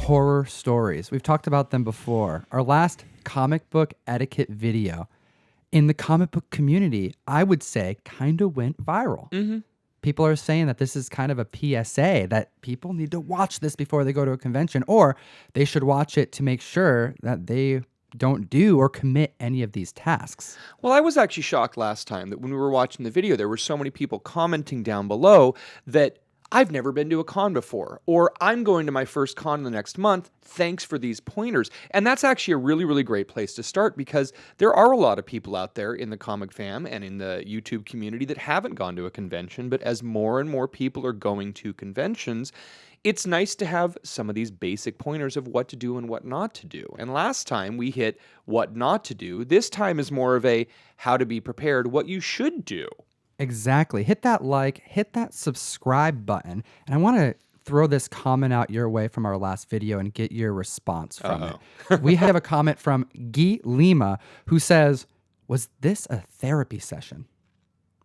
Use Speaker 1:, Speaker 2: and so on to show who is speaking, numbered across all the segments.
Speaker 1: horror stories. We've talked about them before. Our last comic book etiquette video in the comic book community, I would say, kind of went viral.
Speaker 2: Mm-hmm.
Speaker 1: People are saying that this is kind of a PSA, that people need to watch this before they go to a convention, or they should watch it to make sure that they don't do or commit any of these tasks.
Speaker 2: Well, I was actually shocked last time that when we were watching the video, there were so many people commenting down below that I've never been to a con before, or I'm going to my first con the next month. Thanks for these pointers. And that's actually a really, really great place to start, because there are a lot of people out there in the comic fam and in the YouTube community that haven't gone to a convention. But as more and more people are going to conventions, it's nice to have some of these basic pointers of what to do and what not to do. And last time we hit what not to do. This time is more of a how to be prepared, what you should do.
Speaker 1: Exactly. Hit that like, hit that subscribe button. And I want to throw this comment out your way from our last video and get your response from it. We have a comment from Guy Lima who says, was this a therapy session?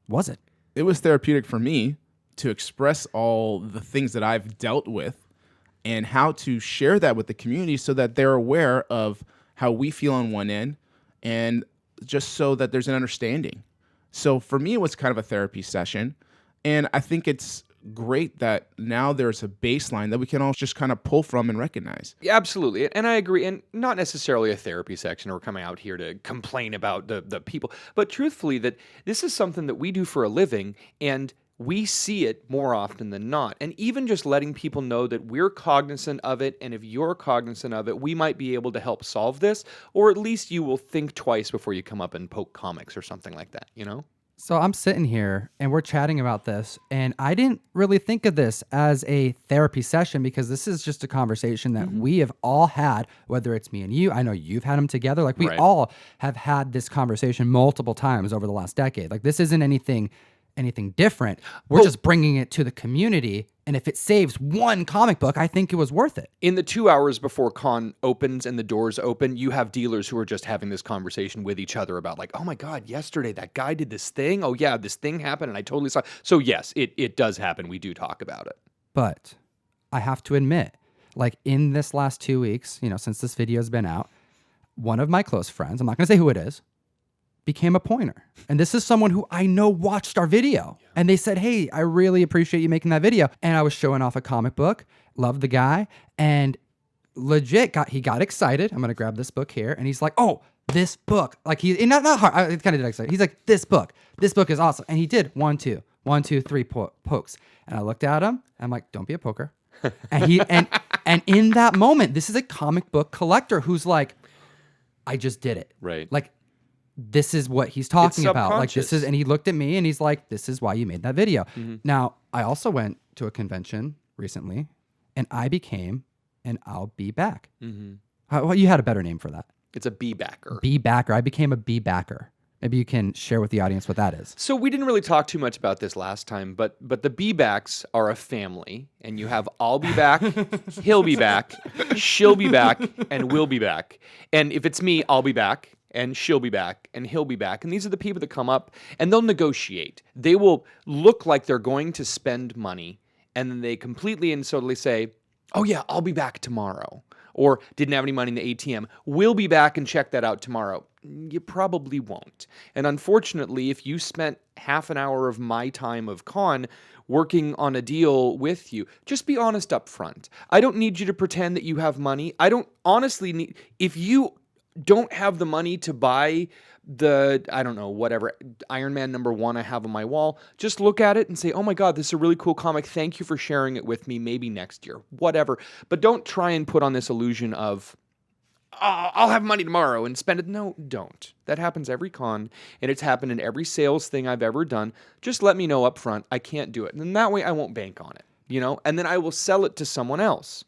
Speaker 1: Was it?
Speaker 3: It was therapeutic for me to express all the things that I've dealt with and how to share that with the community so that they're aware of how we feel on one end, and just so that there's an understanding. So for me, it was kind of a therapy session, and I think it's great that now there's a baseline that we can all just kind of pull from and recognize.
Speaker 2: Yeah, absolutely. And I agree. And not necessarily a therapy section, or coming out here to complain about the people, but truthfully, that this is something that we do for a living, and we see it more often than not. And even just letting people know that we're cognizant of it, and if you're cognizant of it, we might be able to help solve this, or at least you will think twice before you come up and poke comics or something like that, you know?
Speaker 1: So I'm sitting here and we're chatting about this, and I didn't really think of this as a therapy session, because this is just a conversation that we have all had, whether it's me and you. I know you've had them together. Like we all have had this conversation multiple times over the last decade. Like this isn't anything different. We're just bringing it to the community. And if it saves one comic book, I think it was worth it.
Speaker 2: In the 2 hours before con opens and the doors open, you have dealers who are just having this conversation with each other about like, oh my God, yesterday that guy did this thing. Oh yeah, this thing happened and I totally saw it. So yes, it does happen. We do talk about it.
Speaker 1: But I have to admit, like in this last 2 weeks, since this video has been out, one of my close friends, I'm not going to say who it is, became a pointer. And this is someone who I know watched our video. Yeah. And they said, hey, I really appreciate you making that video. And I was showing off a comic book, loved the guy, and legit he got excited. I'm going to grab this book here. And he's like, oh, this book. Like not hard. It kind of did excited. He's like, this book is awesome. And he did 1, 2, 1, 2, 3 pokes. And I looked at him. I'm like, don't be a poker. And and in that moment, this is a comic book collector who's like, I just did it.
Speaker 2: Right.
Speaker 1: Like, this is what he's talking about. Like this is, and he looked at me and he's like, this is why you made that video. Now, I also went to a convention recently and I became an I'll be back. Well, you had a better name for that.
Speaker 2: It's a B-backer.
Speaker 1: B-backer. I became a B-backer. Maybe you can share with the audience what that is.
Speaker 2: So we didn't really talk too much about this last time, but the B-backs are a family, and you have I'll be back, he'll be back, she'll be back, and we'll be back. And if it's me, I'll be back, and she'll be back, and he'll be back. And these are the people that come up, and they'll negotiate. They will look like they're going to spend money, and then they completely and totally say, oh yeah, I'll be back tomorrow. Or didn't have any money in the ATM. We'll be back and check that out tomorrow. You probably won't. And unfortunately, if you spent half an hour of my time of con working on a deal with you, just be honest up front. I don't need you to pretend that you have money. I don't honestly need, if you don't have the money to buy the, I don't know, whatever, Iron Man #1 I have on my wall, just look at it and say, oh my God, this is a really cool comic. Thank you for sharing it with me. Maybe next year, whatever. But don't try and put on this illusion of, oh, I'll have money tomorrow and spend it. No, don't. That happens every con, and it's happened in every sales thing I've ever done. Just let me know up front, I can't do it. And then that way I won't bank on it, and then I will sell it to someone else.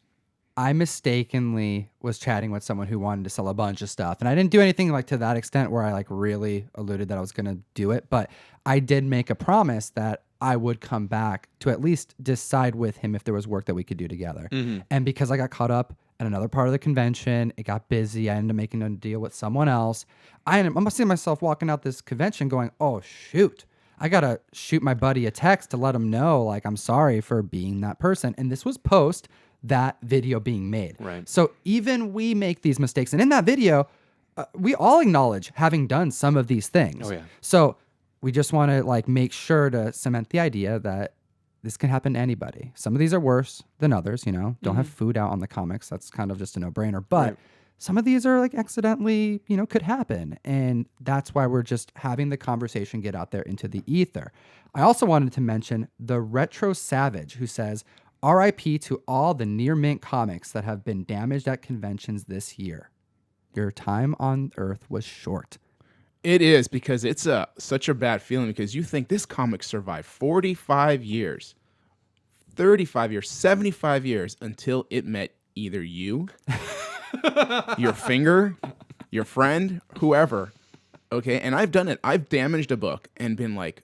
Speaker 1: I mistakenly was chatting with someone who wanted to sell a bunch of stuff. And I didn't do anything like to that extent where I like really alluded that I was going to do it. But I did make a promise that I would come back to at least decide with him if there was work that we could do together. And because I got caught up at another part of the convention, it got busy. I ended up making a deal with someone else. I'm seeing myself walking out this convention going, oh, shoot. I got to shoot my buddy a text to let him know, like, I'm sorry for being that person. And this was post that video being made.
Speaker 2: Right.
Speaker 1: So even we make these mistakes. And in that video, we all acknowledge having done some of these things.
Speaker 2: Oh, yeah.
Speaker 1: So we just want to like make sure to cement the idea that this can happen to anybody. Some of these are worse than others, you know. Don't have food out on the comics. That's kind of just a no-brainer. But
Speaker 2: Right.
Speaker 1: some of these are like accidentally, you know, could happen. And that's why we're just having the conversation get out there into the ether. I also wanted to mention the Retro Savage, who says, RIP to all the near mint comics that have been damaged at conventions this year. Your time on Earth was short.
Speaker 3: It is, because it's such a bad feeling, because you think this comic survived 45 years, 35 years, 75 years until it met either you, your finger, your friend, whoever. Okay. And I've done it. I've damaged a book and been like,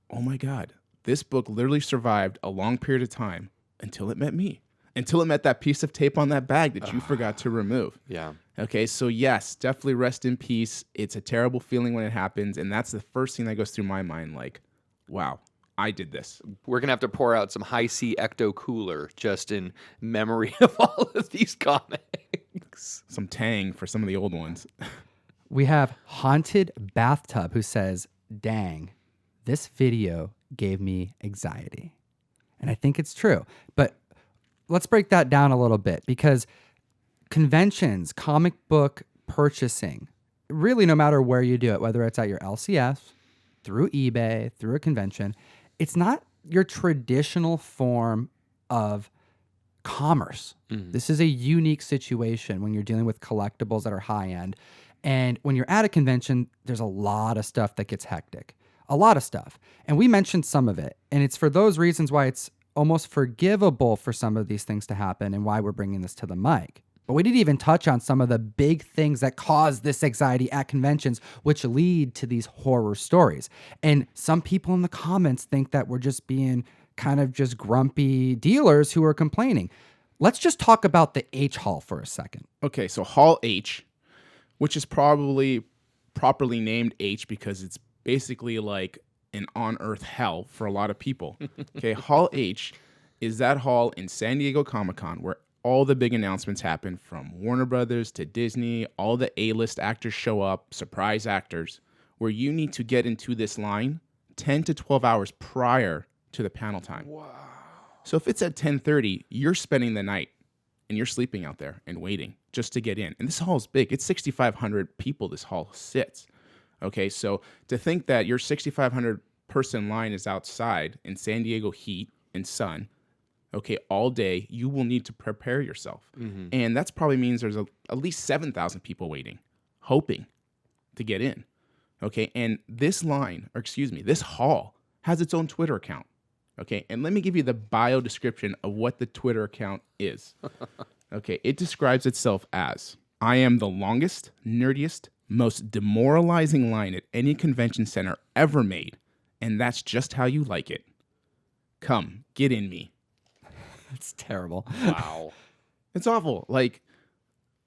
Speaker 3: oh my God, this book literally survived a long period of time until it met me, until it met that piece of tape on that bag that you forgot to remove.
Speaker 2: Yeah.
Speaker 3: Okay, so yes, definitely rest in peace. It's a terrible feeling when it happens, and that's the first thing that goes through my mind, like, wow, I did this.
Speaker 2: We're going to have to pour out some high C ecto cooler just in memory of all of these comics.
Speaker 3: Some Tang for some of the old ones.
Speaker 1: We have Haunted Bathtub, who says, dang, this video gave me anxiety. And I think it's true. But let's break that down a little bit, because conventions, comic book purchasing, really no matter where you do it, whether it's at your LCS, through eBay, through a convention, it's not your traditional form of commerce. This is a unique situation when you're dealing with collectibles that are high end. And when you're at a convention, there's a lot of stuff that gets hectic. A lot of stuff. And we mentioned some of it. And it's for those reasons why it's almost forgivable for some of these things to happen and why we're bringing this to the mic. But we didn't even touch on some of the big things that cause this anxiety at conventions, which lead to these horror stories. And some people in the comments think that we're just being kind of just grumpy dealers who are complaining. Let's just talk about the H Hall for a second.
Speaker 3: Okay, so Hall H, which is probably properly named H because it's basically like an on-earth hell for a lot of people. Okay, Hall H is that hall in San Diego Comic-Con where all the big announcements happen, from Warner Brothers to Disney. All the A-list actors show up, surprise actors, where you need to get into this line 10 to 12 hours prior to the panel time. Wow. So if it's at 10:30, you're spending the night and you're sleeping out there and waiting just to get in. And this hall is big. It's 6,500 people this hall sits. Okay, so to think that your 6,500 person line is outside in San Diego heat and sun, okay, all day, you will need to prepare yourself. And that's probably means there's at least 7,000 people waiting, hoping to get in. Okay, and this line, or excuse me, this hall has its own Twitter account. Okay, and let me give you the bio description of what the Twitter account is. Okay, it describes itself as, I am the longest, nerdiest, most demoralizing line at any convention center ever made, and that's just how you like it. Come, get in me.
Speaker 1: It's terrible.
Speaker 2: Wow.
Speaker 3: It's awful. Like,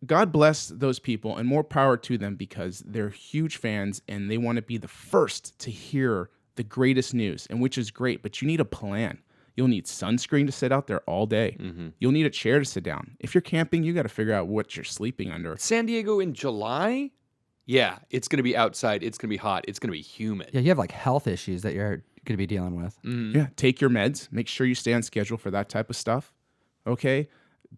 Speaker 3: God bless those people and more power to them, because they're huge fans and they want to be the first to hear the greatest news, and which is great, but you need a plan. You'll need sunscreen to sit out there all day. You'll need a chair to sit down. If you're camping, you got to figure out what you're sleeping under.
Speaker 2: San Diego in July? Yeah, it's going to be outside. It's going to be hot. It's going to be humid.
Speaker 1: Yeah, you have like health issues that you're going to be dealing with.
Speaker 3: Yeah, take your meds. Make sure you stay on schedule for that type of stuff. Okay?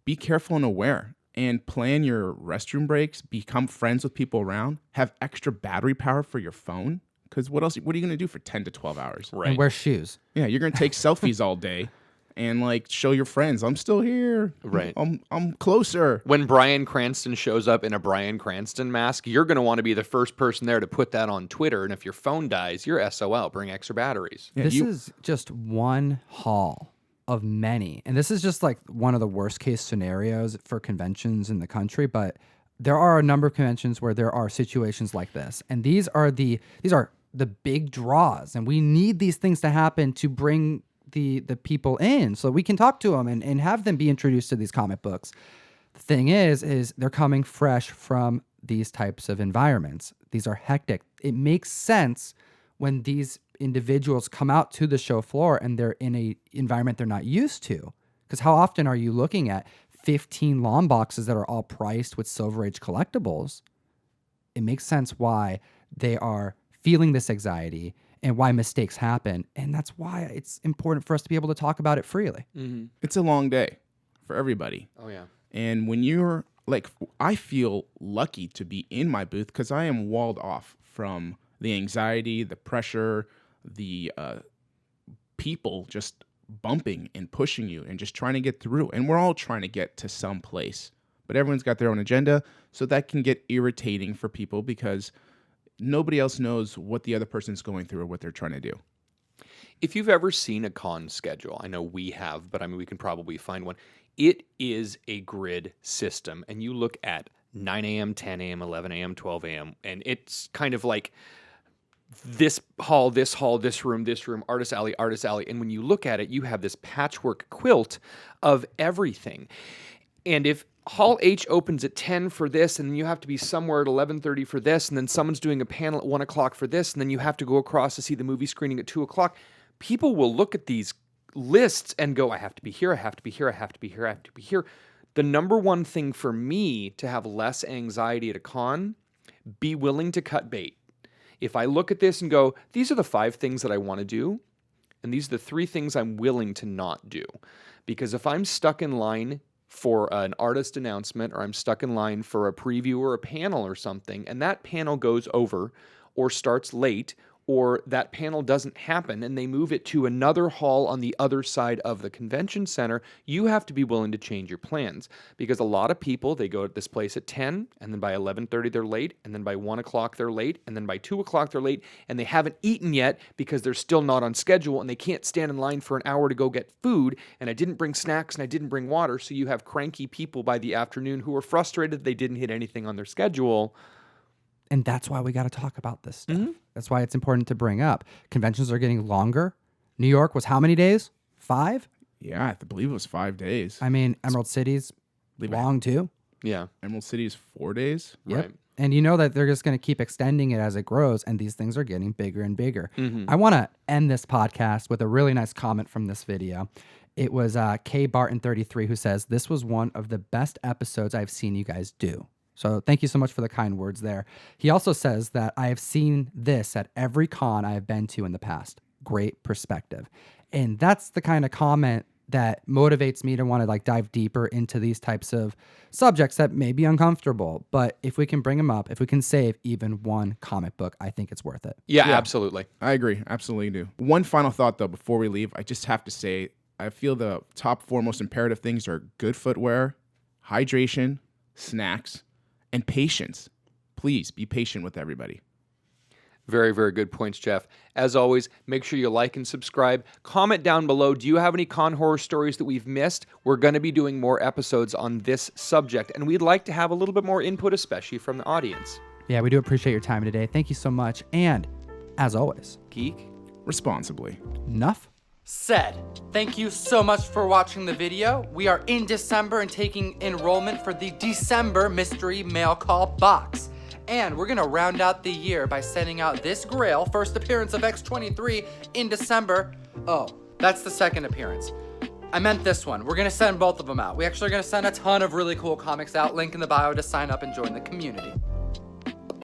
Speaker 3: Be careful and aware, and plan your restroom breaks. Become friends with people around. Have extra battery power for your phone, because what are you going to do for 10 to 12 hours?
Speaker 2: Right.
Speaker 1: And wear shoes.
Speaker 3: Yeah, you're going to take selfies all day and like show your friends, I'm still here.
Speaker 2: Right.
Speaker 3: I'm closer.
Speaker 2: When Bryan Cranston shows up in a Bryan Cranston mask, you're going to want to be the first person there to put that on Twitter. And if your phone dies, you're SOL. Bring extra batteries.
Speaker 3: Yeah,
Speaker 1: This is just one hall of many. And this is just like one of the worst case scenarios for conventions in the country. But there are a number of conventions where there are situations like this. And these are the big draws. And we need these things to happen to bring the people in so we can talk to them and have them be introduced to these comic books. The thing is they're coming fresh from these types of environments. These are hectic. It makes sense when these individuals come out to the show floor and they're in a environment they're not used to, Because how often are you looking at 15 long boxes that are all priced with Silver Age collectibles? It makes sense why they are feeling this anxiety and why mistakes happen. And that's why it's important for us to be able to talk about it freely.
Speaker 2: Mm-hmm.
Speaker 3: It's a long day for everybody.
Speaker 2: Oh, yeah.
Speaker 3: And when you're like, I feel lucky to be in my booth because I am walled off from the anxiety, the pressure, the people just bumping and pushing you and just trying to get through. And we're all trying to get to some place, but everyone's got their own agenda. So that can get irritating for people because nobody else knows what the other person's going through or what they're trying to do.
Speaker 2: If you've ever seen a con schedule, I know we have, but I mean, we can probably find one. It is a grid system, and you look at 9 a.m., 10 a.m., 11 a.m., 12 a.m., and it's kind of like this hall, this room, artist alley. And when you look at it, you have this patchwork quilt of everything. And if Hall H opens at 10 for this, and then you have to be somewhere at 11:30 for this, and then someone's doing a panel at 1 o'clock for this, and then you have to go across to see the movie screening at 2 o'clock, people will look at these lists and go, I have to be here, I have to be here, I have to be here, I have to be here. The number one thing for me to have less anxiety at a con, be willing to cut bait. If I look at this and go, these are the 5 things that I want to do, and these are the 3 things I'm willing to not do. Because if I'm stuck in line for an artist announcement, or I'm stuck in line for a preview or a panel or something, and that panel goes over or starts late, or that panel doesn't happen and they move it to another hall on the other side of the convention center, you have to be willing to change your plans. Because a lot of people, they go to this place at 10, and then by 11:30 they're late, and then by 1 o'clock they're late, and then by 2 o'clock they're late, and they haven't eaten yet because they're still not on schedule, and they can't stand in line for an hour to go get food, and I didn't bring snacks and I didn't bring water, so you have cranky people by the afternoon who are frustrated they didn't hit anything on their schedule.
Speaker 1: And that's why we got to talk about this stuff.
Speaker 2: Mm-hmm.
Speaker 1: That's why it's important to bring up. Conventions are getting longer. New York was how many days? 5?
Speaker 3: Yeah, I believe it was 5 days.
Speaker 1: I mean, Emerald City's long too.
Speaker 2: Yeah.
Speaker 3: Emerald City is 4 days.
Speaker 1: Yep.
Speaker 2: Right.
Speaker 1: And you know that they're just going to keep extending it as it grows, and these things are getting bigger and bigger.
Speaker 2: Mm-hmm.
Speaker 1: I want to end this podcast with a really nice comment from this video. It was K Barton 33 who says, "This was one of the best episodes I've seen you guys do." So thank you so much for the kind words there. He also says that I have seen this at every con I have been to in the past. Great perspective. And that's the kind of comment that motivates me to want to like dive deeper into these types of subjects that may be uncomfortable. But if we can bring them up, if we can save even one comic book, I think it's worth it.
Speaker 2: Yeah, absolutely.
Speaker 3: I agree. Absolutely do. One final thought, though, before we leave, I just have to say, I feel the top 4 most imperative things are good footwear, hydration, snacks, and patience. Please be patient with everybody.
Speaker 2: Very, very good points, Jeff. As always, make sure you like and subscribe. Comment down below. Do you have any con horror stories that we've missed? We're going to be doing more episodes on this subject, and we'd like to have a little bit more input, especially from the audience.
Speaker 1: Yeah, we do appreciate your time today. Thank you so much. And as always,
Speaker 2: Geek
Speaker 3: Responsibly.
Speaker 1: enough
Speaker 4: said. Thank you so much for watching the video. We are in December and taking enrollment for the December mystery mail call box. And we're gonna round out the year by sending out this grail, first appearance of X23 in December. Oh, that's the second appearance. I meant this one. We're gonna send both of them out. We actually are gonna send a ton of really cool comics out. Link in the bio to sign up and join the community.